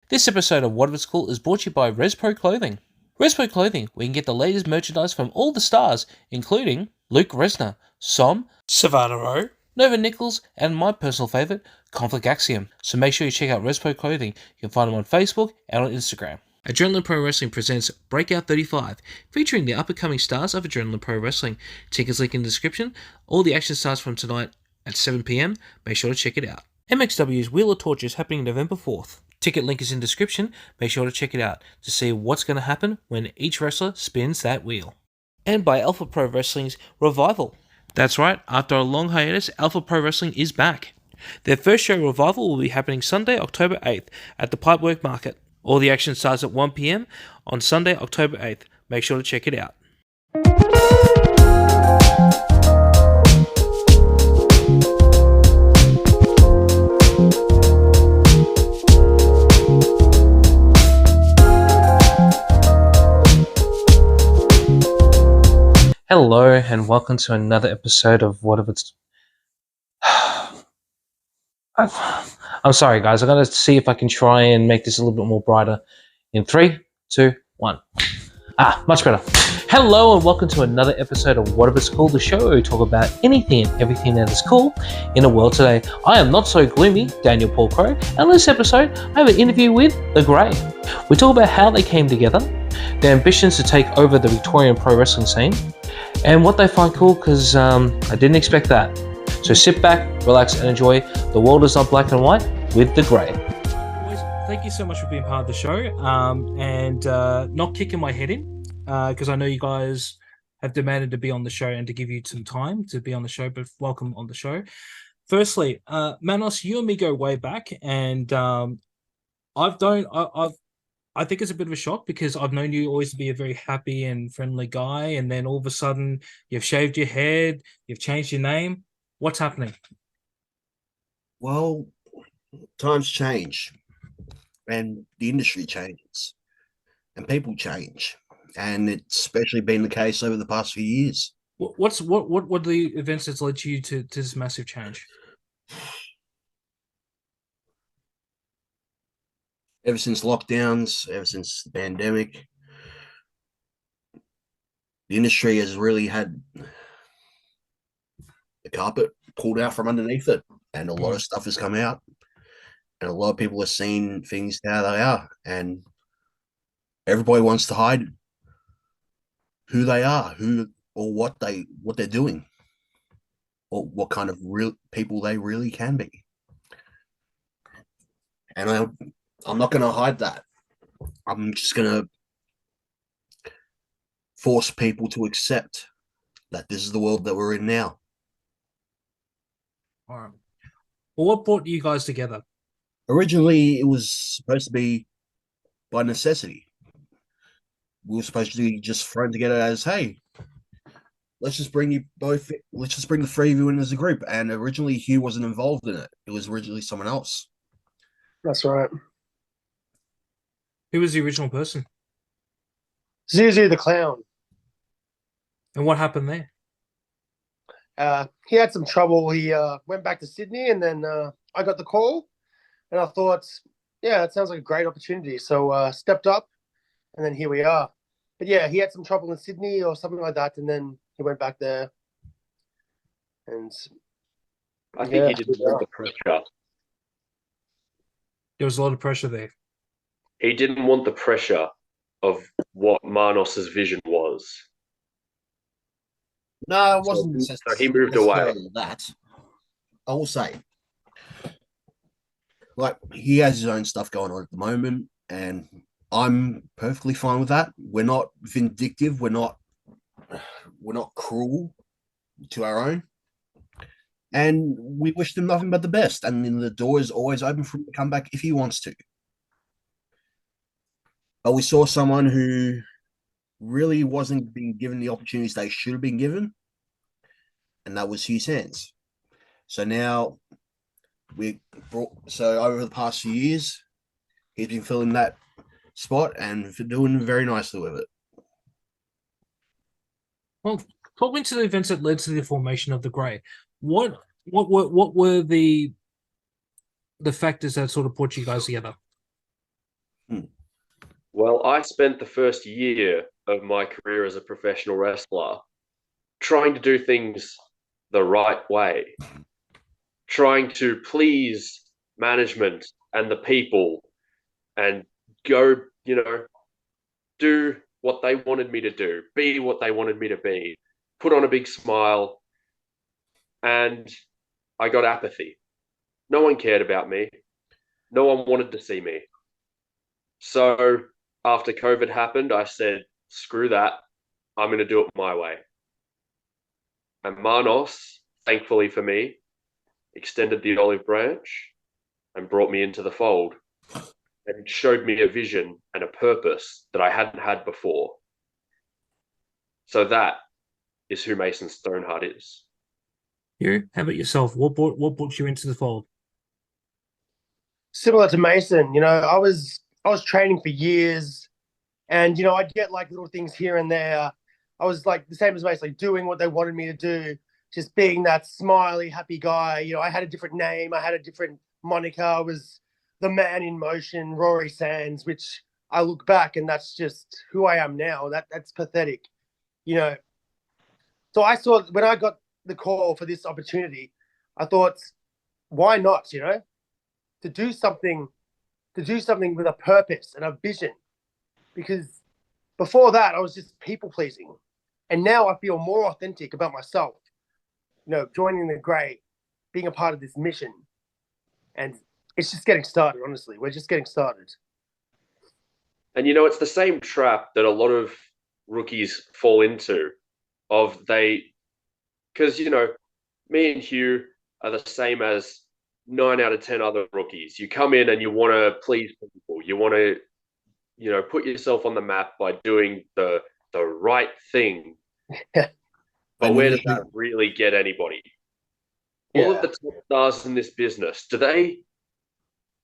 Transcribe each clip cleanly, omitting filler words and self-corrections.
This episode of What If It's Cool is brought to you by Respro Clothing. Respro Clothing, where you can get the latest merchandise from all the stars, including Luke Resner, Som, Savannah Rowe, Nova Nichols, and my personal favourite, Conflict Axiom. So make sure you check out Respro Clothing. You can find them on Facebook and on Instagram. Adrenaline Pro Wrestling presents Breakout 35, featuring the up-and-coming stars of Adrenaline Pro Wrestling. Tickets link in the description. All the action starts from tonight at 7 PM. Make sure to check it out. MXW's Wheel of Torture is happening November 4th. Ticket link is in description. Make sure to check it out to see what's going to happen when each wrestler spins that wheel. And by Alpha Pro Wrestling's Revival. That's right, after a long hiatus, Alpha Pro Wrestling is back. Their first show, Revival, will be happening Sunday, October 8th at the Pipeworks Market. All the action starts at 1 PM on Sunday, October 8th. Make sure to check it out. Hello and welcome to another episode of What If It's... I'm sorry guys, I'm going to see if I can try and make this a little bit more brighter. In 3, 2, 1. Much better. Hello and welcome to another episode of What If It's Cool, the show where we talk about anything and everything that is cool in the world today. I am not so gloomy, Daniel Paul Crow, and in this episode I have an interview with The Grey. We talk about how they came together, their ambitions to take over the Victorian pro wrestling scene, and what they find cool, because I didn't expect that. So sit back, relax, and enjoy The World Is Not Black and White with The Grey. Boys, thank you so much for being part of the show, and not kicking my head in, because I know you guys have demanded to be on the show and to give you some time to be on the show, but welcome on the show. Firstly, Manos, you and me go way back, and I think it's a bit of a shock because I've known you always to be a very happy and friendly guy, and then all of a sudden you've shaved your head, you've changed your name. What's happening? Well, times change, and the industry changes, and people change, and it's especially been the case over the past few years. What are the events that's led you to this massive change? Ever since lockdowns, ever since the pandemic, the industry has really had the carpet pulled out from underneath it, and a lot of stuff has come out, and a lot of people are seeing things how they are, and everybody wants to hide who they are, who or what they're doing, or what kind of real people they really can be. And I'm not going to hide that. I'm just going to force people to accept that this is the world that we're in now. All right. Well, what brought you guys together? Originally, it was supposed to be by necessity. We were supposed to be just thrown together as, hey, let's just bring the three of you in as a group. And originally, Hugh wasn't involved in it. It was originally someone else. That's right. Who was the original person? Zuzu the Clown. And what happened there? He had some trouble. He went back to Sydney, and then I got the call, and I thought, yeah, that sounds like a great opportunity. So stepped up, and then here we are. But yeah, he had some trouble in Sydney or something like that, and then he went back there. And I think he didn't want the pressure. There was a lot of pressure there. He didn't want the pressure of what Manos's vision was. No, it wasn't. So he moved away. That I will say, like, he has his own stuff going on at the moment, and I'm perfectly fine with that. We're not vindictive. We're not cruel to our own, and we wish them nothing but the best. And the door is always open for him to come back if he wants to. But we saw someone who really wasn't being given the opportunities they should have been given, and that was Hugh Sands. So now over the past few years, he's been filling that spot and doing very nicely with it. Well, talk me to the events that led to the formation of the Grey. What were the factors that sort of brought you guys together? Well, I spent the first year of my career as a professional wrestler trying to do things the right way, trying to please management and the people and go, do what they wanted me to do, be what they wanted me to be, put on a big smile. And I got apathy. No one cared about me. No one wanted to see me. So after COVID happened, I said, screw that. I'm going to do it my way. And Manos, thankfully for me, extended the olive branch and brought me into the fold and showed me a vision and a purpose that I hadn't had before. So that is who Mason Stoneheart is. You, how about yourself? What brought you into the fold? Similar to Mason, I was training for years, and I'd get like little things here and there. I was like the same as Mason, like doing what they wanted me to do, just being that smiley, happy guy. I had a different name, I had a different moniker. I was the man in motion, Rory Sands, which I look back and that's just who I am now. That's pathetic, So I saw when I got the call for this opportunity, I thought, why not? To do something with a purpose and a vision, because before that I was just people pleasing, and now I feel more authentic about myself. Joining the Grey, being a part of this mission, and it's just getting started. Honestly, we're just getting started. And it's the same trap that a lot of rookies fall into, because me and Hugh are the same as 9 out of 10 other rookies. You come in and you want to please people. You want to, put yourself on the map by doing the right thing. But where does that really get anybody? All of the top stars in this business, do they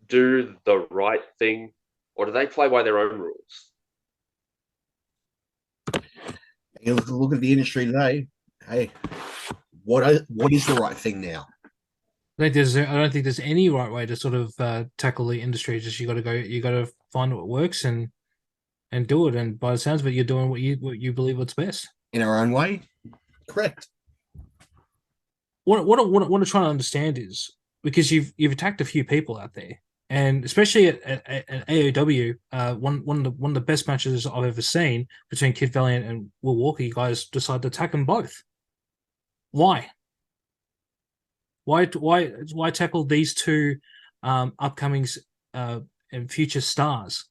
do the right thing, or do they play by their own rules? You look at the industry today. Hey, what is the right thing now? I don't think there's any right way to sort of tackle the industry. Just you got to find what works and do it. And by the sounds of it, you're doing what you believe what's best in our own way. Correct. What I want to try to understand is, because you've attacked a few people out there, and especially at AOW, one of the best matches I've ever seen between Kid Valiant and Will Walker. You guys decided to attack them both. Why? Why tackle these two upcoming and future stars?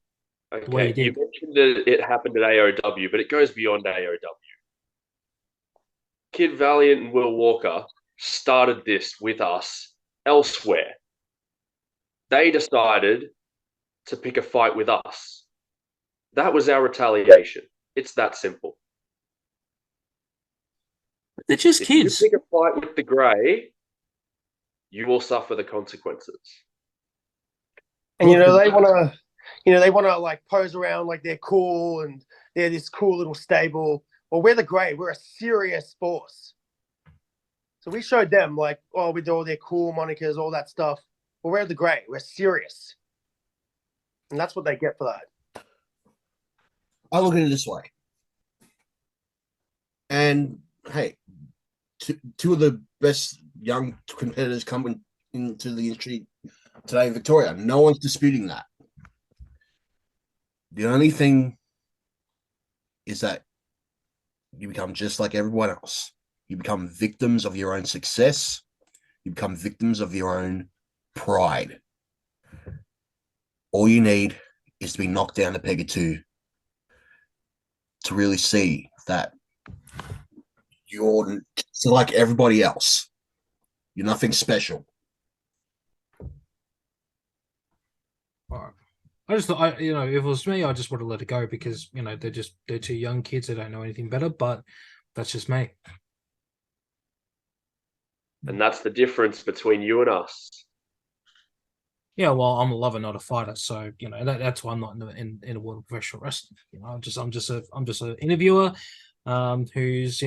Okay, you mentioned that it happened at AOW, but it goes beyond AOW. Kid Valiant and Will Walker started this with us elsewhere. They decided to pick a fight with us. That was our retaliation. It's that simple. They're just kids. If you pick a fight with the Grey, you will suffer the consequences. And they want to like pose around like they're cool and they're this cool little stable. Well, we're the Grey. We're a serious force. So we showed them like, with all their cool monikers, all that stuff. Well, we're the Grey. We're serious. And that's what they get for that. I look at it this way. And hey, two of the best young competitors coming into the industry today in Victoria. No one's disputing that. The only thing is that you become just like everyone else. You become victims of your own success. You become victims of your own pride. All you need is to be knocked down a peg or two to really see that you're like everybody else. You're nothing special. If it was me, I just would have let it go because, they're two young kids. They don't know anything better, but that's just me. And that's the difference between you and us. Yeah, well, I'm a lover, not a fighter, so that's why I'm not in a world of professional wrestling. I'm just an interviewer, who's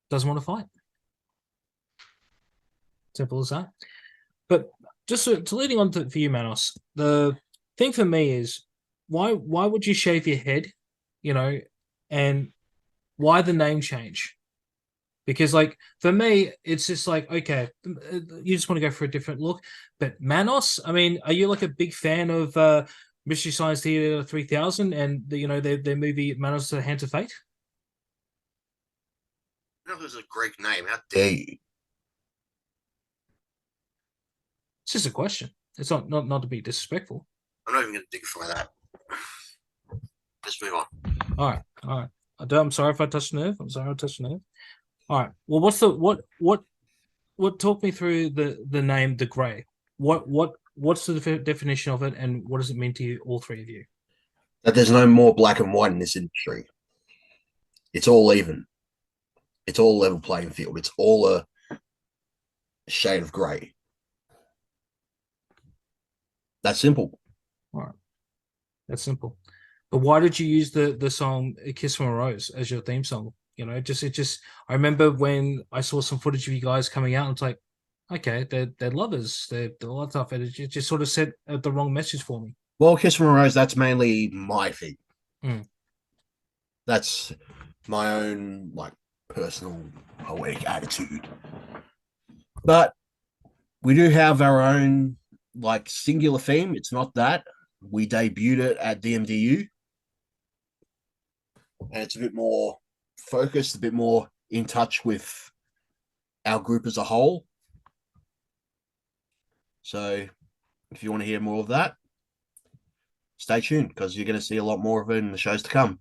doesn't want to fight. Simple as that. But just to leading on for you, Manos, the thing for me is why would you shave your head, and why the name change? Because, like, for me, it's just like, okay, you just want to go for a different look. But Manos, I mean, are you like a big fan of Mystery Science Theater 3000 and their movie Manos: The Hands of Fate? That was a Greek name. How dare you? It's just a question. It's not to be disrespectful. I'm not even going to dignify that. Let's move on. All right. I'm sorry if I touched a nerve. I'm sorry I touched a nerve. All right. Well, what? Talk me through the name the Grey. What's the definition of it, and what does it mean to you, all three of you? That there's no more black and white in this industry. It's all even. It's all level playing field. It's all a shade of grey. That's simple. All right. That's simple. But why did you use the song "Kiss from a Rose" as your theme song? I remember when I saw some footage of you guys coming out, and it's like, okay, they're lovers, they're all that stuff, and it just sort of sent the wrong message for me. Well, Kiss from a Rose, that's mainly my thing. Mm. That's my own, like, personal poetic attitude. But we do have our own, like, singular theme. It's not that. We debuted it at DMDU. And it's a bit more focused, a bit more in touch with our group as a whole. So if you want to hear more of that, stay tuned, because you're going to see a lot more of it in the shows to come.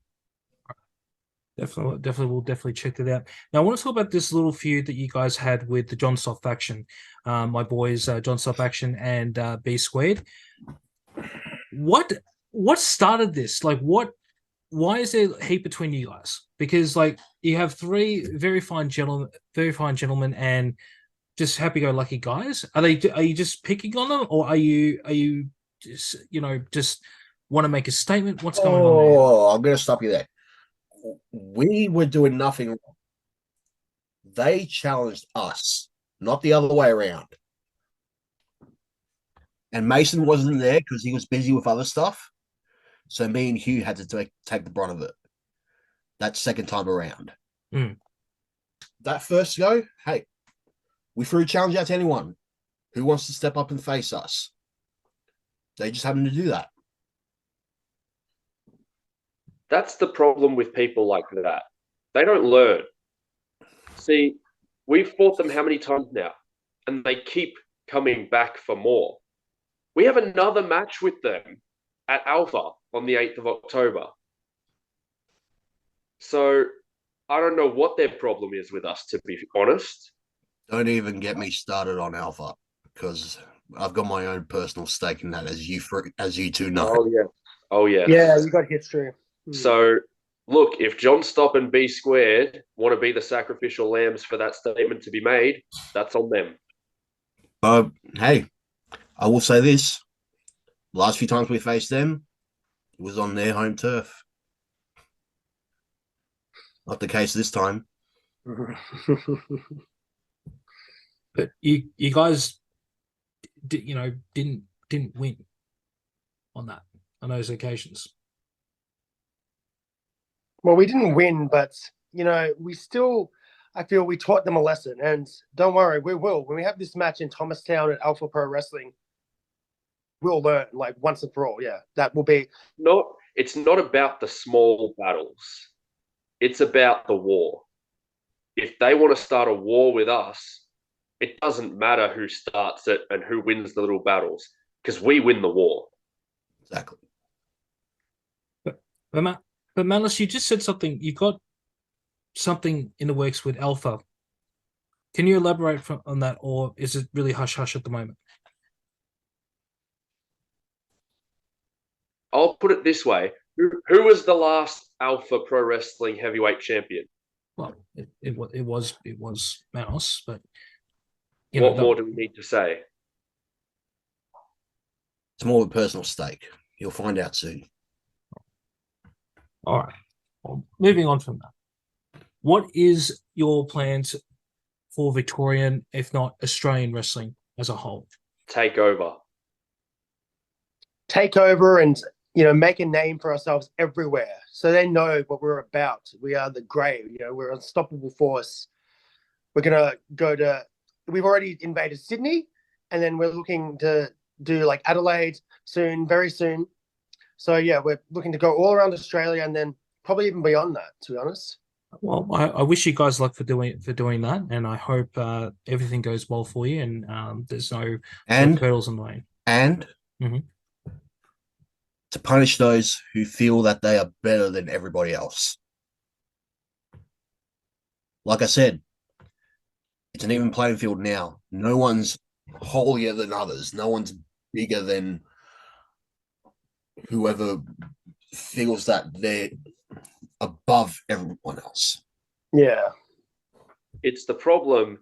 We'll check that out. Now, I want to talk about this little feud that you guys had with the John Stop faction, my boys, John Stop Action and B Squared. What started this? Like, why is there hate between you guys? Because, like, you have three very fine gentlemen, and just happy-go-lucky guys. Are you just picking on them, or are you just just want to make a statement? What's going on there? Oh, I'm going to stop you there. We were doing nothing wrong. They challenged us, not the other way around. And Mason wasn't there because he was busy with other stuff. So me and Hugh had to take the brunt of it. That second time around. Mm. That first go, hey, we threw a challenge out to anyone who wants to step up and face us. They just happened to do that. That's the problem with people like that. They don't learn. See, we've fought them how many times now? And they keep coming back for more. We have another match with them at Alpha on the 8th of October. So I don't know what their problem is with us, to be honest. Don't even get me started on Alpha, because I've got my own personal stake in that, as you two know. Oh, yeah. Oh, yeah. Yeah, you got history. So, look, if John Stop and B Squared want to be the sacrificial lambs for that statement to be made, that's on them. But hey, I will say this. The last few times we faced them, it was on their home turf. Not the case this time. But you guys didn't win on those occasions. Well, we didn't win, but I feel we taught them a lesson. And don't worry, we will. When we have this match in Thomastown at Alpha Pro Wrestling, we'll learn, like, once and for all. Yeah, that will be. It's not about the small battles. It's about the war. If they want to start a war with us, it doesn't matter who starts it and who wins the little battles, because we win the war. Exactly. But Manos, you just said something. You got something in the works with Alpha. Can you elaborate on that, or is it really hush-hush at the moment? I'll put it this way. Who was the last Alpha Pro Wrestling heavyweight champion? Well, it was Manos, but what more do we need to say? It's more of a personal stake. You'll find out soon. All right. Well, moving on from that, what is your plans for Victorian, if not Australian wrestling as a whole? Take over. And make a name for ourselves everywhere, so they know what we're about. We are the Grey. We're an unstoppable force. We're gonna go to. We've already invaded Sydney, and then we're looking to do like Adelaide soon, very soon. So yeah, we're looking to go all around Australia, and then probably even beyond that. To be honest. Well, I wish you guys luck for doing that, and I hope everything goes well for you, and there's no hurdles in the way. And to punish those who feel that they are better than everybody else. Like I said, it's an even playing field now. No one's holier than others. No one's bigger than whoever feels that they're above everyone else. Yeah. It's the problem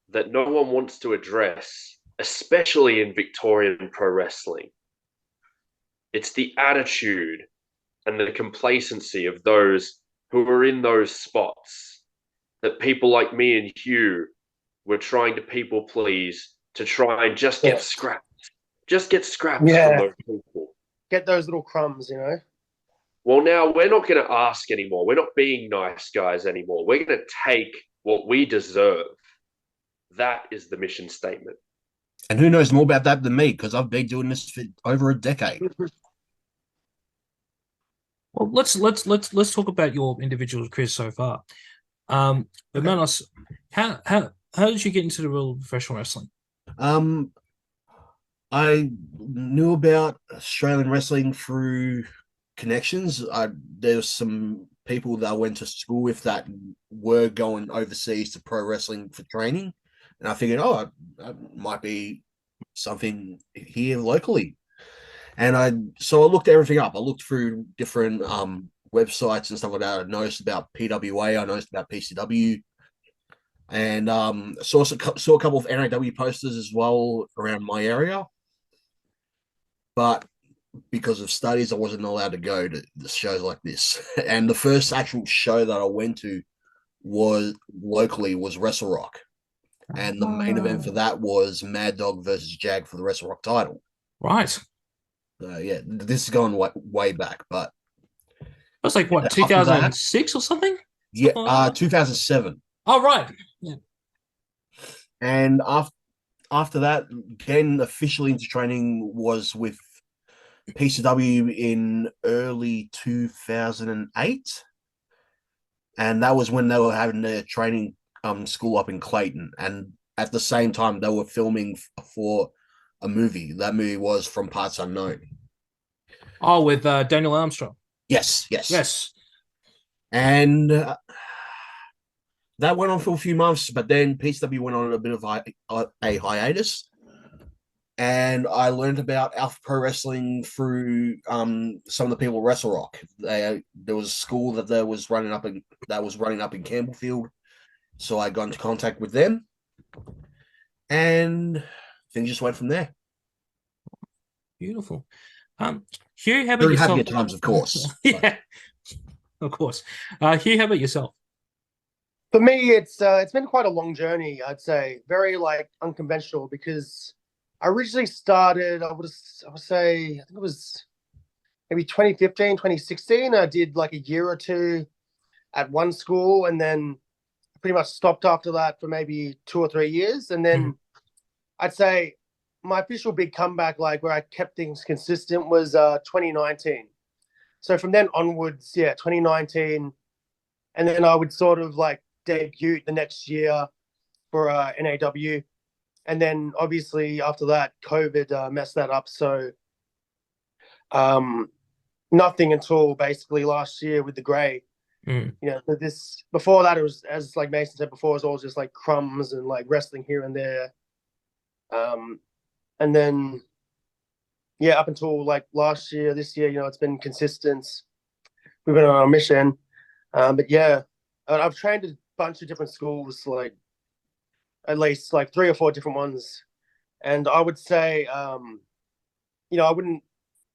that no one wants to address, especially in Victorian pro wrestling. It's the attitude and the complacency of those who are in those spots that people like me and Hugh were trying to people please to try and just get scrapped. Just get scrapped from those people. Get those little crumbs, Well, now we're not going to ask anymore. We're not being nice guys anymore. We're going to take what we deserve. That is the mission statement. And who knows more about that than me, because I've been doing this for over a decade. Well, let's talk about your individual career so far. But Manos, how did you get into the world of professional wrestling? I knew about Australian wrestling through connections. There was some people that I went to school with that were going overseas to pro wrestling for training, and I figured, that might be something here locally. And so I looked everything up. I looked through different websites and stuff like that. I noticed about PWA. I noticed about PCW, and saw a couple of NAW posters as well around my area. But because of studies, I wasn't allowed to go to the shows like this. And the first actual show that I went to was Wrestle Rock. And the main event for that was Mad Dog versus Jag for the Wrestle Rock title. Right. So, yeah, this is going way back, but it was like what, 2006 or something? Yeah, 2007. Oh, right. Yeah. And after that, getting officially into training was with PCW in early 2008. And that was when they were having their training school up in Clayton. And at the same time, they were filming for a movie. That movie was From Parts Unknown. Oh, with Daniel Armstrong. Yes. And that went on for a few months, but then PCW went on a bit of a hiatus. And I learned about Alpha Pro Wrestling through some of the people at Wrestle Rock. There was a school that was running up in Campbellfield, so I got into contact with them, and things just went from there. Beautiful. Hugh, how about yourself? Happy at times, of course. Yeah, of course. Hugh, how about yourself? For me, it's been quite a long journey. I'd say very unconventional, because I originally started, I would say, I think it was maybe 2015, 2016. I did a year or two at one school, and then pretty much stopped after that for maybe 2 or 3 years. And then I'd say my official big comeback, where I kept things consistent, was 2019. So from then onwards, 2019. And then I would sort of debut the next year for NAW. And then obviously after that, COVID messed that up. So nothing until basically last year with the Grey. Before that, it was, as Mason said before, it was all just crumbs and wrestling here and there. And then, up until last year, this year, it's been consistent. We've been on a mission. But I've trained a bunch of different schools, at least 3 or 4 different ones. And I would say, I wouldn't,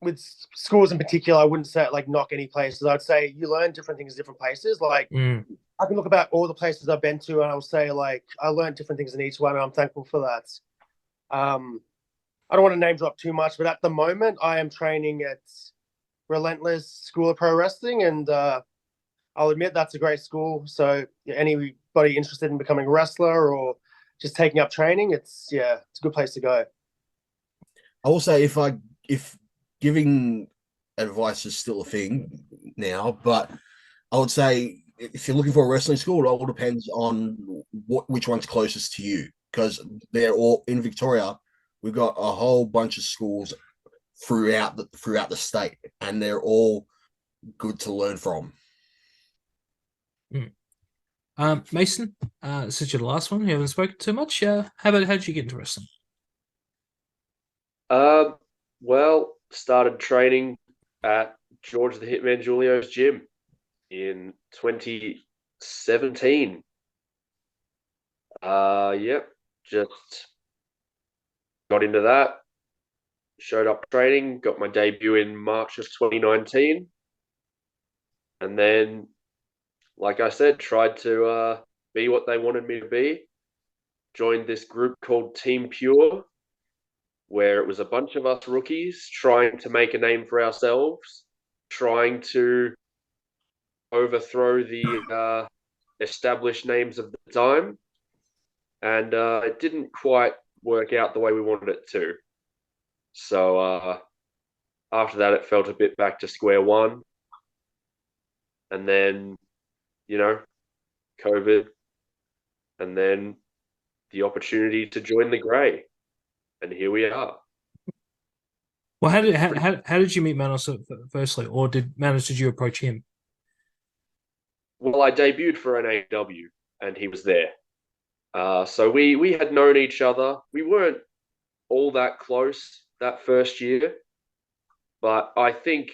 with schools in particular, I wouldn't say knock any places. I'd say you learn different things in different places. I can look about all the places I've been to, and I'll say I learned different things in each one, and I'm thankful for that. I don't want to name drop too much, but at the moment I am training at Relentless School of Pro Wrestling, and I'll admit that's a great school. So anybody interested in becoming a wrestler or just taking up training, it's a good place to go. I will say if giving advice is still a thing now, but I would say if you're looking for a wrestling school, it all depends on which one's closest to you, because they're all in Victoria. We've got a whole bunch of schools throughout the state, and they're all good to learn from. Mason, since you're the last one, you haven't spoken too much. How did you get into wrestling? Well, started training at George the Hitman Julio's gym in 2017. Just got into that, showed up training, got my debut in March of 2019. And then, like I said, tried to be what they wanted me to be. Joined this group called Team Pure, where it was a bunch of us rookies trying to make a name for ourselves, trying to overthrow the established names of the time. And it didn't quite work out the way we wanted it to. So after that, it felt a bit back to square one. And then, COVID, and then the opportunity to join the Grey. And here we are. Well, how did you meet Manos firstly, or did you approach him? Well, I debuted for an AEW, and he was there. So we had known each other. We weren't all that close that first year, but I think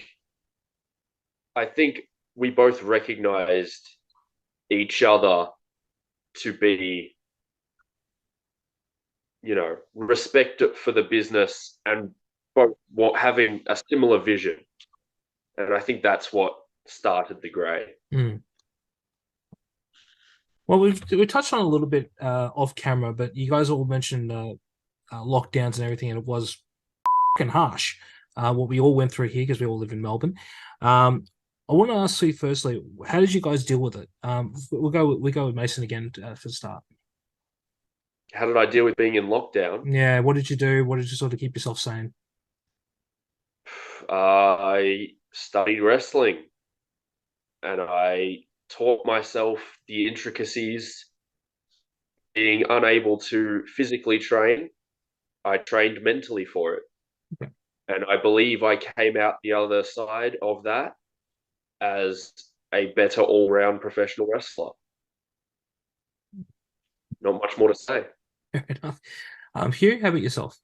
we both recognized each other to be, respect for the business and both having a similar vision. And I think that's what started the Grey. Mm. Well, we touched on a little bit off camera, but you guys all mentioned lockdowns and everything, and it was fucking harsh what we all went through here because we all live in Melbourne. I want to ask you firstly, how did you guys deal with it? We go with Mason again for the start. How did I deal with being in lockdown? Yeah, what did you do? What did you sort of keep yourself sane? I studied wrestling, and I taught myself the intricacies. Being unable to physically train, I trained mentally for it. Okay. And I believe I came out the other side of that as a better all-round professional wrestler. Not much more to say. Fair enough. Hugh, how about yourself?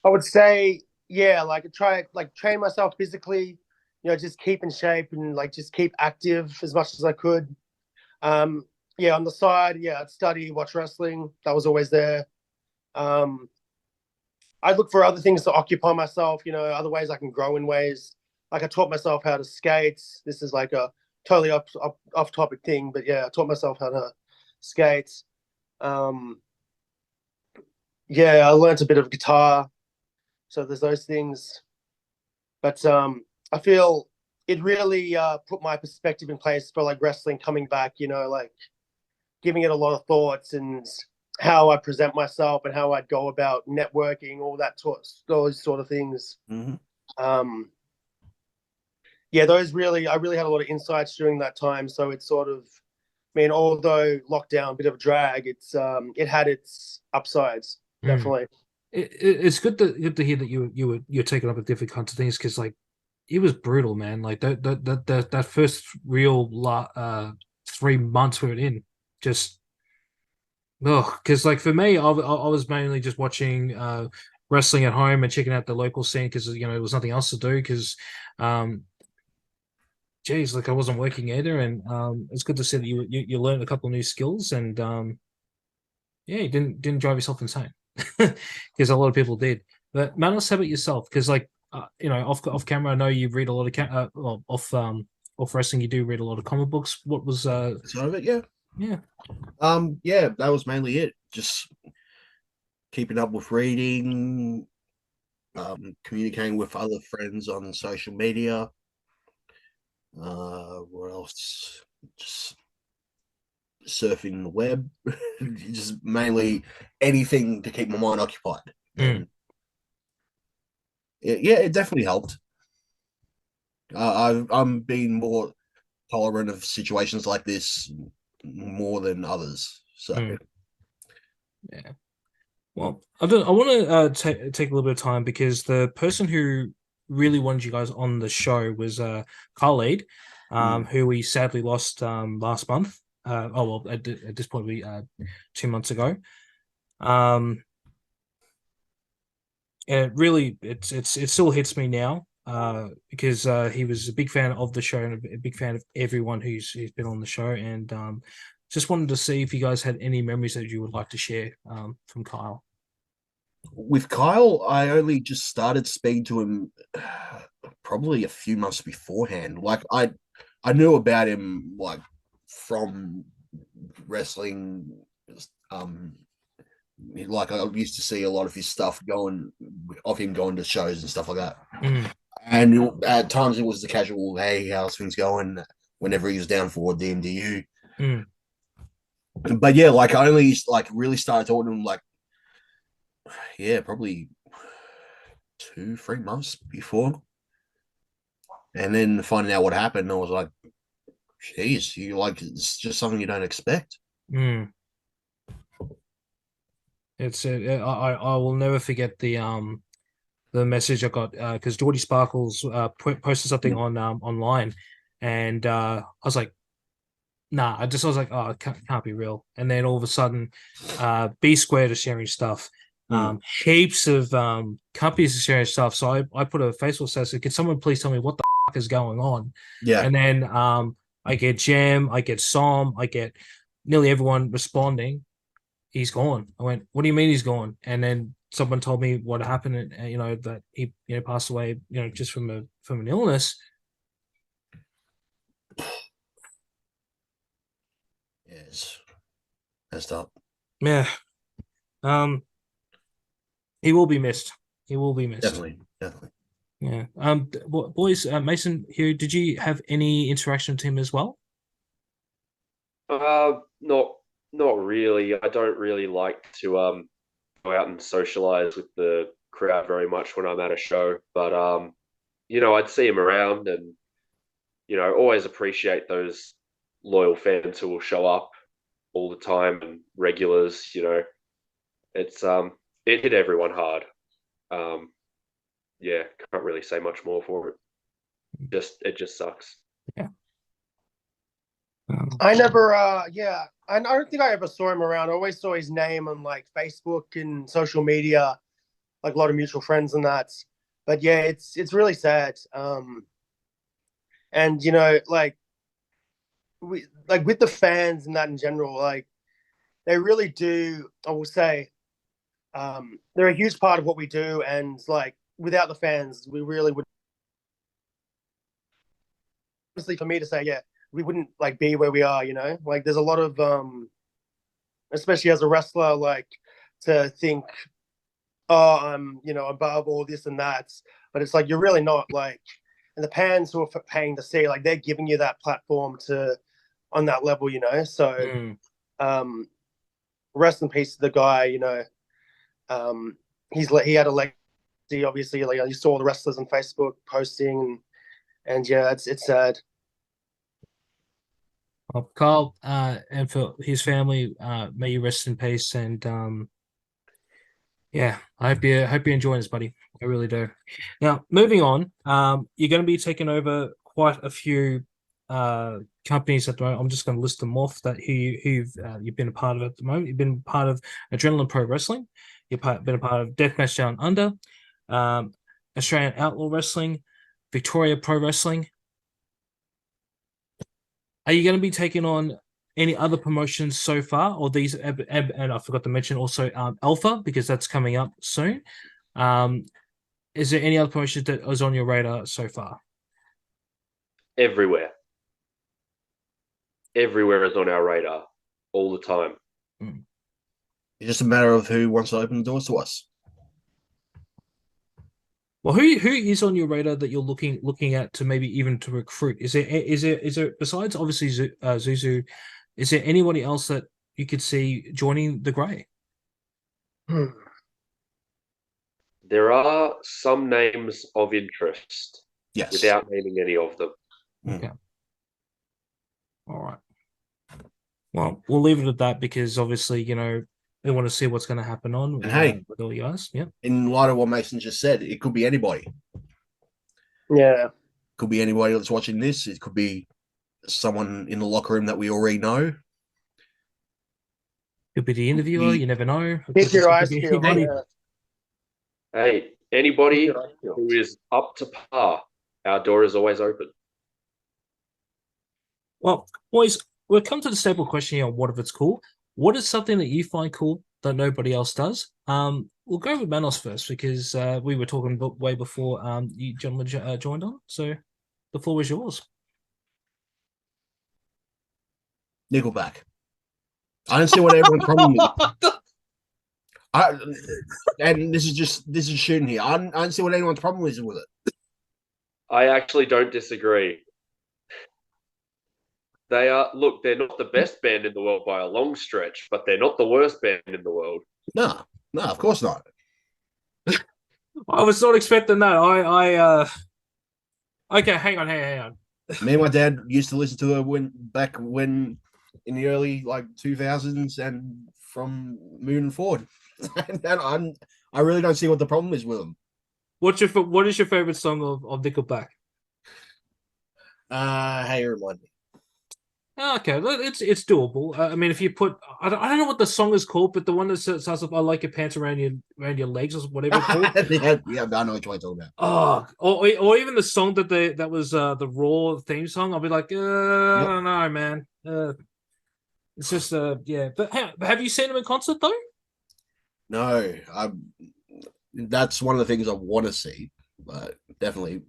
I would say, train myself physically, just keep in shape and just keep active as much as I could. On the side, I'd study, watch wrestling. That was always there. I'd look for other things to occupy myself, other ways I can grow in ways. Like I taught myself how to skate. This is like a totally off topic thing, but I taught myself how to skate. I learned a bit of guitar. So there's those things. But I feel it really put my perspective in place for wrestling coming back, giving it a lot of thoughts and how I present myself and how I'd go about networking, all that those sort of things. Mm-hmm. I really had a lot of insights during that time. So it's sort of, although lockdown, a bit of a drag, it had its upsides, definitely. It's good to hear that you're taking up with different kinds of things, because it was brutal, man. That first real 3 months we were in, just because for me, I was mainly just watching wrestling at home and checking out the local scene because there was nothing else to do because I wasn't working either, and it's good to see that you learned a couple of new skills, and you didn't drive yourself insane. Because a lot of people did. But Manos, how about yourself? Because off camera, I know you read a lot of off wrestling. You do read a lot of comic books. What was Some of it, yeah. That was mainly it. Just keeping up with reading, communicating with other friends on social media. What else? Just surfing the web. Just mainly anything to keep my mind occupied. And it definitely helped. I'm being more tolerant of situations like this more than others. So yeah. Well, I want to take a little bit of time because the person who really wanted you guys on the show was Khalid, who we sadly lost last month. At this point, 2 months ago. And it still hits me now because he was a big fan of the show and a big fan of everyone who's been on the show, and just wanted to see if you guys had any memories that you would like to share from Kyle. with Kyle, I only just started speaking to him probably a few months beforehand. Like I knew about him like from wrestling. Like I used to see a lot of his stuff of him going to shows and stuff like that. And at times it was the casual, hey, how's things going? Whenever he was down for DMDU. But yeah, like I only like really started talking to him like, yeah, probably 2-3 months before. And then finding out what happened, I was like, geez, you like it's just something you don't expect. It's I will never forget the message I got because Geordie Sparkles posted something on online, and I was like, nah, I was like, oh, it can't be real. And then all of a sudden, B Squared is sharing stuff. Heaps of companies are sharing stuff. So I put a Facebook status. Can someone please tell me what the fuck is going on? Yeah. And then I get Jam, I get Som, I get nearly everyone responding. He's gone. I went, what do you mean he's gone? And then someone told me what happened, and that he passed away, just from an illness. Yes. Messed up. Yeah. He will be missed. He will be missed. Definitely. Yeah. Boys, Mason, here, did you have any interaction with him as well? Not really. I don't really like to go out and socialize with the crowd very much when I'm at a show. But I'd see him around, and always appreciate those loyal fans who will show up all the time and regulars. It's it hit everyone hard. Yeah, can't really say much more for it. It just sucks. Yeah. I never, I don't think I ever saw him around. I always saw his name on like Facebook and social media, like a lot of mutual friends and that. But yeah, it's really sad. And like with the fans and that in general, like they really do. I will say, they're a huge part of what we do, and like without the fans, we really would. Honestly, for me to say, yeah, we wouldn't like be where we are. Like there's a lot of, especially as a wrestler, like to think, oh, I'm above all this and that, but it's like you're really not. Like, and the fans who are paying to see, like they're giving you that platform on that level. So, rest in peace to the guy. He had a legacy. Obviously, like you saw the wrestlers on Facebook posting, and yeah, it's sad. Well, Carl, and for his family, may you rest in peace. And yeah, I hope you're enjoying this, buddy. I really do. Now, moving on, you're going to be taking over quite a few companies at the moment. I'm just going to list them off that you've been a part of at the moment. You've been part of Adrenaline Pro Wrestling. You've been a part of Deathmatch Down Under, Australian Outlaw Wrestling, Victoria Pro Wrestling. Are you going to be taking on any other promotions so far, or these? And I forgot to mention also Alpha, because that's coming up soon. Is there any other promotions that is on your radar so far? Everywhere is on our radar all the time. It's just a matter of who wants to open the doors to us. Well, who is on your radar that you're looking at to maybe even to recruit? Is there besides obviously Zuzu, is there anybody else that you could see joining the Grey? There are some names of interest, Yes. without naming any of them. Okay. All right. Well, we'll leave it at that because obviously, we want to see what's going to happen on with all you guys. Yeah. In light of what Mason just said, it could be anybody. Yeah. Could be anybody that's watching this. It could be someone in the locker room that we already know. Could be the interviewer. You never know. Keep your eyes Could be peeled. anybody. Hey, anybody who is up to par, our door is always open. Well, boys, we'll come to the staple question here on what if it's cool. What is something that you find cool that nobody else does? We'll go with Manos first because we were talking way before you gentlemen joined on. So the floor is yours. Nickelback. I don't see what everyone's problem is. And this is shooting here. I don't see what anyone's problem is with it. I actually don't disagree. They're not the best band in the world by a long stretch, but they're not the worst band in the world. No, of course not. I was not expecting that. Okay, hang on. Me and my dad used to listen to her back when in the early 2000s and from moving forward. And I really don't see what the problem is with them. What is your favorite song of Nickelback? Hey, remind me. Okay, it's doable. I mean, if you put, I don't know what the song is called, but the one that starts off, "I like your pants around your legs" or whatever it's called. yeah, I know what you're talking about. Oh, or even the song that was the Raw theme song. I'll be like, I don't know, man. It's just yeah. But have you seen them in concert though? No, that's one of the things I want to see, but definitely,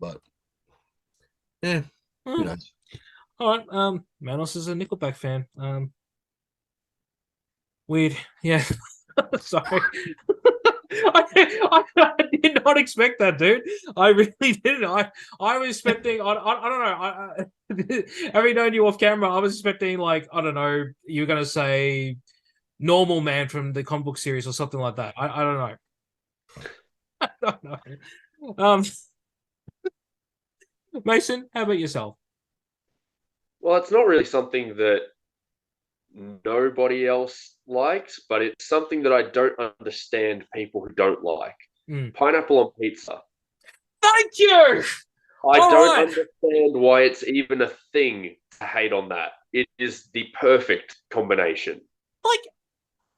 yeah, who knows. All right. Manos is a Nickelback fan. Weird. Yeah. Sorry. I did not expect that, dude. I really didn't. I was expecting. I don't know. Having known you off camera, I was expecting I don't know. You're gonna say Normal Man from the comic book series or something like that. I don't know. I don't know. Mason, how about yourself? Well, it's not really something that nobody else likes, but it's something that I don't understand people who don't like. Pineapple on pizza. Thank you! I don't understand why it's even a thing to hate on that. It is the perfect combination.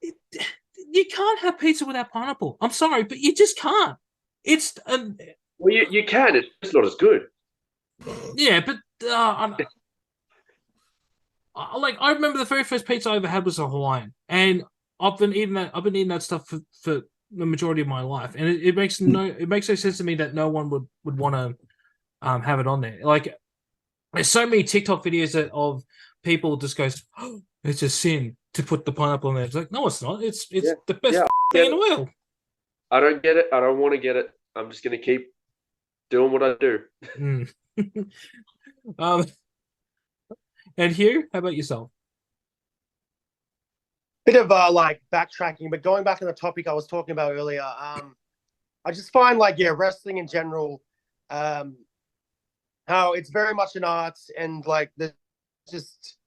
You can't have pizza without pineapple. I'm sorry, but you just can't. It's well, you can. It's just not as good. Yeah, but I remember the very first pizza I ever had was a Hawaiian, and I've been eating that stuff for the majority of my life, and it makes no sense to me that no one would want to have it on there. There's so many TikTok videos of people just goes, oh, it's a sin to put the pineapple on there. It's like, no, it's not. It's the best thing in the world. I don't get it. I don't want to get it. I'm just gonna keep doing what I do. And Hugh, how about yourself? Bit of backtracking, but going back on the topic I was talking about earlier, I just find wrestling in general, how it's very much an art, and there's just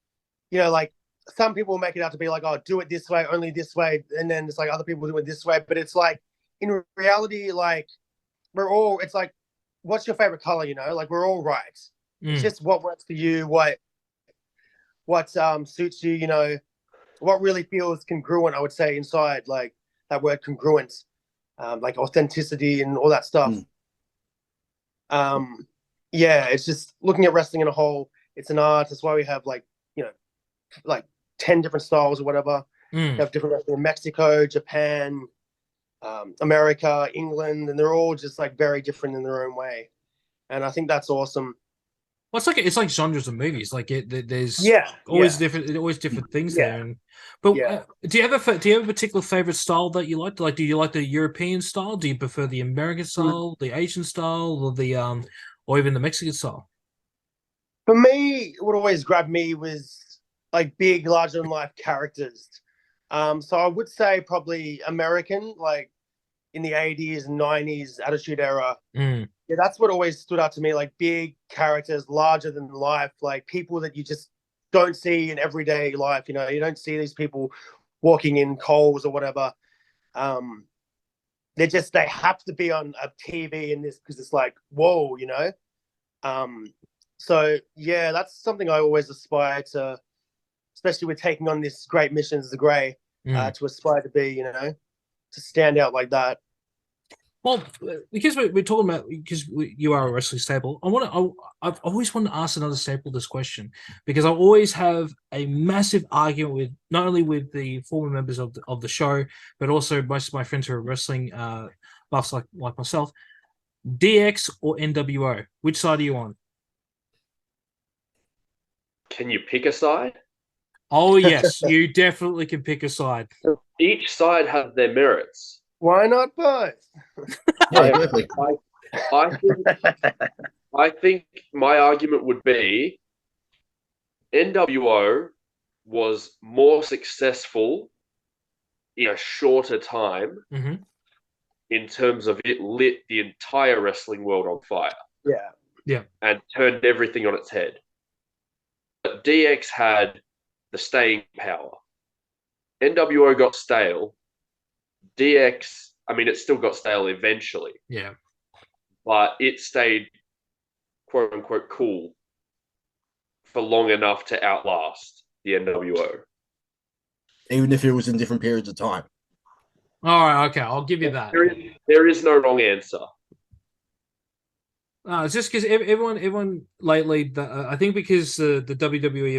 some people make it out to be oh, do it this way, only this way, and then it's other people do it this way, but it's in reality we're all, it's what's your favorite color, we're all right. It's just what works for you, what suits you, what really feels congruent, I would say, inside, that word congruent, authenticity and all that stuff. Yeah, it's just looking at wrestling in a whole, it's an art. That's why we have 10 different styles or whatever. We have different wrestling in Mexico, Japan, America, England, and they're all just very different in their own way. And I think that's awesome. Well, it's like genres of movies. Like there's Yeah, always yeah, different things yeah, there. And but yeah. do you have a particular favorite style that you like? Like, do you like the European style? Do you prefer the American style, the Asian style, or the or even the Mexican style? For me, what always grabbed me was like big, larger than life characters. So I would say probably American, like in the 80s and 90s Attitude Era. Mm. Yeah, that's what always stood out to me, like big characters, larger than life, like people that you just don't see in everyday life. You know, you don't see these people walking in Coles or whatever. Um, they have to be on a TV in this because it's like, whoa, you know. Um, so yeah, that's something I always aspire to, especially with taking on this great mission as the Grey, to aspire to be, you know, to stand out like that. Well, because we're talking about you are a wrestling staple, I've always wanted to ask another staple this question because I always have a massive argument with not only with the former members of the show, but also most of my friends who are wrestling buffs like myself. DX or NWO? Which side are you on? Can you pick a side? Oh yes, you definitely can pick a side. Each side has their merits. Why not both? Yeah, exactly. I think my argument would be NWO was more successful in a shorter time in terms of it lit the entire wrestling world on fire. Yeah. And turned everything on its head. But DX had the staying power. NWO got stale. DX, I mean, it still got stale eventually. Yeah. But it stayed, quote unquote, cool for long enough to outlast the NWO. Even if it was in different periods of time. All right, okay, I'll give you that. There is no wrong answer. It's just because everyone lately, I think because the WWE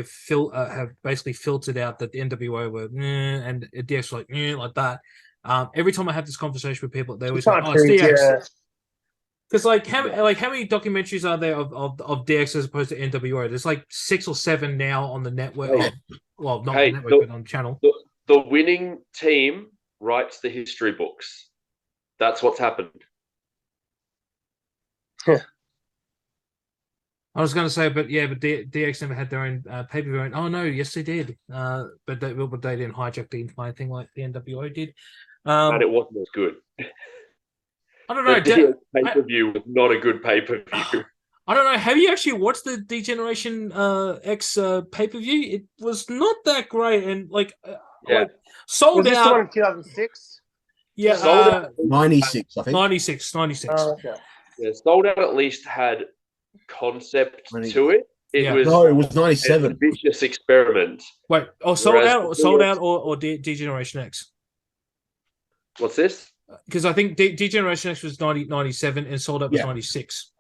have basically filtered out that the NWO were and DX were like that. Every time I have this conversation with people, they always go, "Oh, it's DX." Because how many documentaries are there of DX as opposed to NWO? There's like 6 or 7 now on the network. Not the network, but on the channel. The winning team writes the history books. That's what's happened. I was going to say, but DX never had their own pay-per-view. Oh no, yes they did. But they didn't hijack the entire thing like the NWO did. And it wasn't as good. I don't know. The pay-per-view was not a good pay-per-view. I don't know. Have you actually watched the D-Generation X pay-per-view? It was not that great, and sold was out. This the one in 2006? Yeah, 96, I think. 96. Oh, okay. Yeah, Sold Out at least had concept to it. It was 97. A vicious experiment. Wait, Sold Out or D-Generation X? What's this? Because I think D-Generation X was 97 and Sold Out was 96.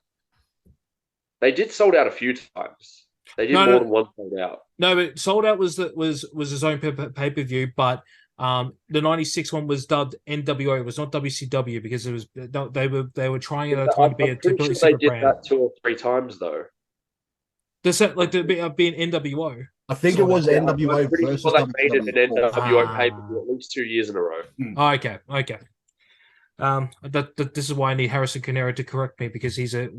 They did Sold Out a few times. They did more than one Sold Out. No, but Sold Out was his own pay-per-view, but the 96 one was dubbed NWO. It was not WCW because it was they were trying at a time to be a completely separate brand. They did that 2 or 3 times though. Being NWO. I think it was NWO versus they made it an NWO pay per view at least 2 years in a row. Oh, okay. This is why I need Harrison Canero to correct me because he's a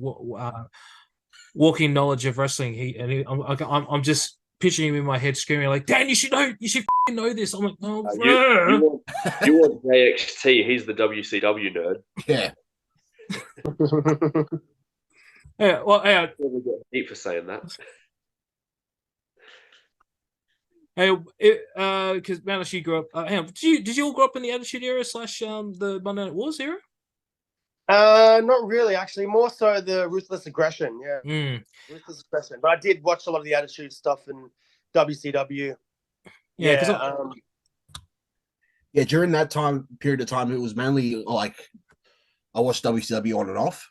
walking knowledge of wrestling. I'm just picturing him in my head screaming like, "Dan, you should know this." I'm like, "No." You want JXT? He's the WCW nerd. Yeah. Yeah. Well, get heat for saying that. Hey, because Manos, you grew up. Did you all grow up in the Attitude Era / the Monday Night Wars era? Not really, actually. More so the Ruthless Aggression. Yeah, Ruthless Aggression. But I did watch a lot of the Attitude stuff in WCW. Yeah, during that period of time, it was mainly like I watched WCW on and off,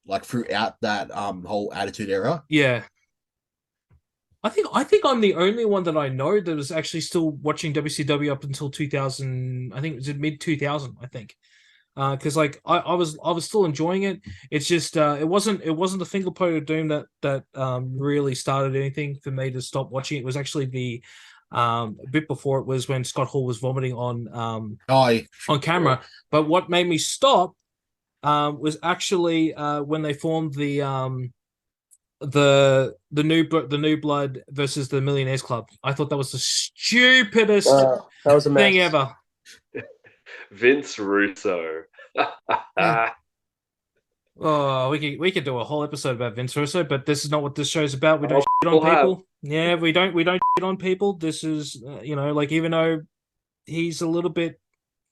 like throughout that whole Attitude Era. Yeah. I think I'm the only one that I know that was actually still watching WCW up until 2000. I think it was mid 2000. I think because like I was still enjoying it. It's just it wasn't the Finger Poke of Doom that really started anything for me to stop watching. It was actually the a bit before it was when Scott Hall was vomiting on camera. But what made me stop was actually when they formed the new blood versus the Millionaires Club. I thought that was the stupidest that was a thing mess. ever. Vince Russo. Oh, we could do a whole episode about Vince Russo, but this is not what this show's about. We don't Oh, shit on we'll have. people. Yeah, we don't shit on people. This is like, even though he's a little bit,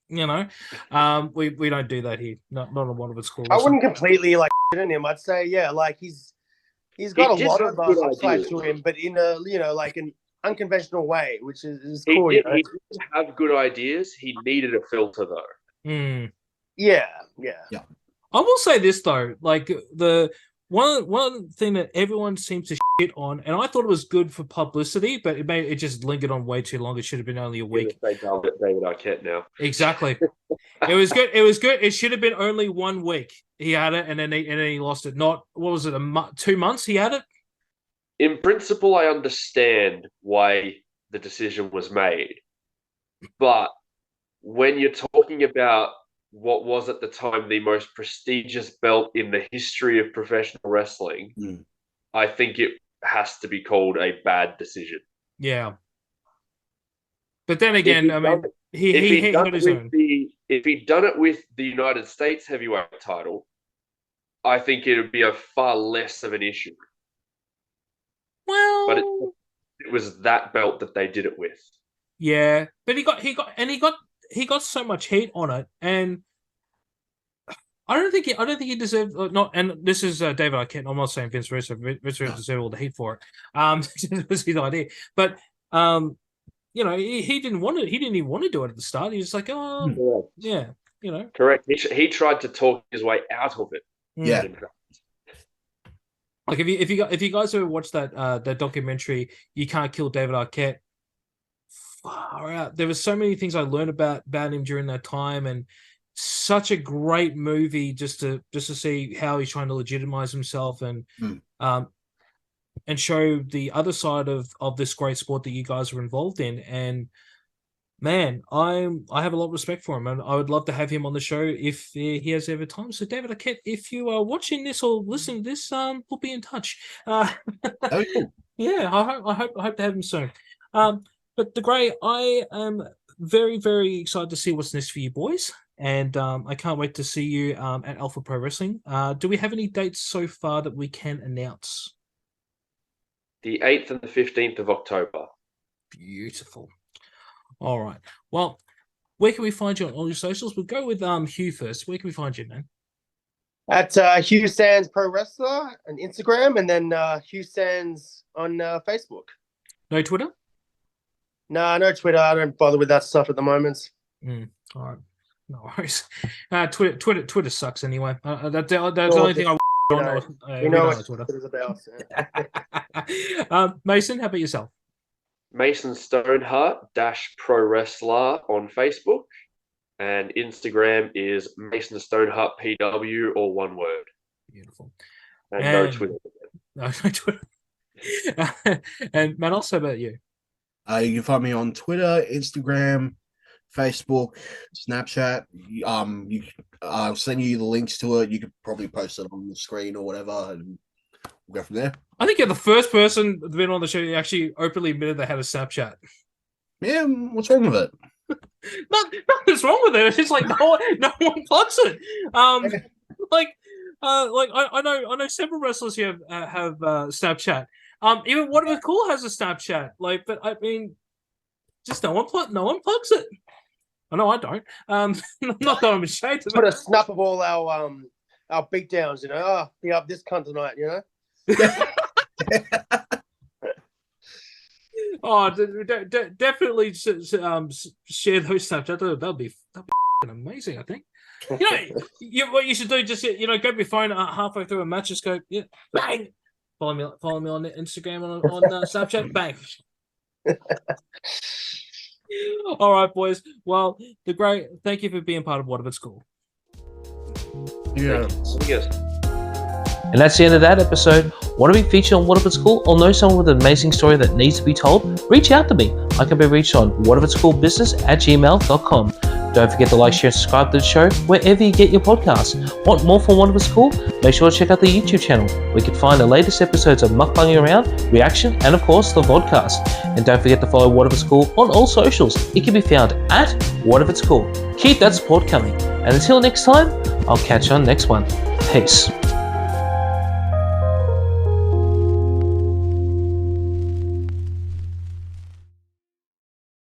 we don't do that here. Not on one of its calls. I wouldn't completely like shit on him. I'd say, yeah, like he's got He a just lot has of good upside ideas. to him, but in a like an unconventional way, which is He cool. did have good ideas. He needed a filter though. Mm. Yeah. I will say this though, like the one thing that everyone seems to shit on, and I thought it was good for publicity, but it just lingered on way too long. It should have been only a week. David Arquette now. Exactly. It was good. It was good. It should have been only 1 week. He had it, and then he lost it. Not, what was it, 2 months he had it? In principle, I understand why the decision was made. But when you're talking about what was at the time the most prestigious belt in the history of professional wrestling, I think it has to be called a bad decision. Yeah. But then again, I mean, he got his own. If he'd done it with the United States heavyweight title, I think it would be a far less of an issue. Well, but it was that belt that they did it with. Yeah, but he got so much hate on it, and I don't think he deserved not. And this is David Arquette. I'm not saying Vince Russo. Vince Russo deserved all the hate for it. It was his idea, but he didn't want it. He didn't even want to do it at the start. He was like, oh, yeah, Correct. He tried to talk his way out of it. Yeah. Like if you guys ever watched that documentary, You Can't Kill David Arquette. Far out. There were so many things I learned about him during that time, and such a great movie just to see how he's trying to legitimize himself and show the other side of this great sport that you guys are involved in. And man, I have a lot of respect for him, and I would love to have him on the show if he has ever time. So David Arquette, if you are watching this or listening to this, we'll be in touch. Cool. Yeah, I hope to have him soon. But the Grey, I am very, very excited to see what's next for you boys. And I can't wait to see you at Alpha Pro Wrestling. Do we have any dates so far that we can announce? The 8th and the 15th of October. Beautiful. All right. Well, where can we find you on all your socials? We'll go with Hugh first. Where can we find you, man? At Hugh Sands Pro Wrestler on Instagram, and then Hugh Sands on Facebook. No Twitter? No Twitter. I don't bother with that stuff at the moment. All right. No worries. Twitter sucks anyway. That's the only thing I don't know. You know what Twitter. Twitter's about. Mason, how about yourself? Mason Stoneheart _pro wrestler on Facebook, and Instagram is Mason Stoneheart PW, or one word. Beautiful. And no Twitter. No Twitter. And Manos, how about you? You can find me on Twitter, Instagram, Facebook, Snapchat. I'll send you the links to it. You could probably post it on the screen or whatever, and we'll go from there. I think you're the first person that's been on the show who actually openly admitted they had a Snapchat. Yeah, what's wrong with it? Nothing's wrong with it. It's just like no one plugs it. I know several wrestlers here have Snapchat. Even Whatever Cool has a Snapchat. But I mean, just no one plugs it. I know I don't. Not that I'm ashamed of it. Put a snap of all our beatdowns. Be up this cunt tonight. Oh, definitely share those Snapchat. That'll be amazing. I think. What you should do, just grab your phone halfway through a match, just go, bang. Follow me on Instagram on Snapchat, bang. All right, boys. Well, thank you for being part of What If It's Cool. Yeah. Yes. And that's the end of that episode. Want to be featured on What If It's Cool or know someone with an amazing story that needs to be told? Reach out to me. I can be reached on whatifitscoolbusiness@gmail.com. Don't forget to like, share, and subscribe to the show wherever you get your podcasts. Want more from What If It's Cool? Make sure to check out the YouTube channel where you can find the latest episodes of Mukbanging Around, Reaction, and of course the podcast. And don't forget to follow What If It's Cool on all socials. It can be found at What If It's Cool. Keep that support coming. And until next time, I'll catch you on the next one. Peace.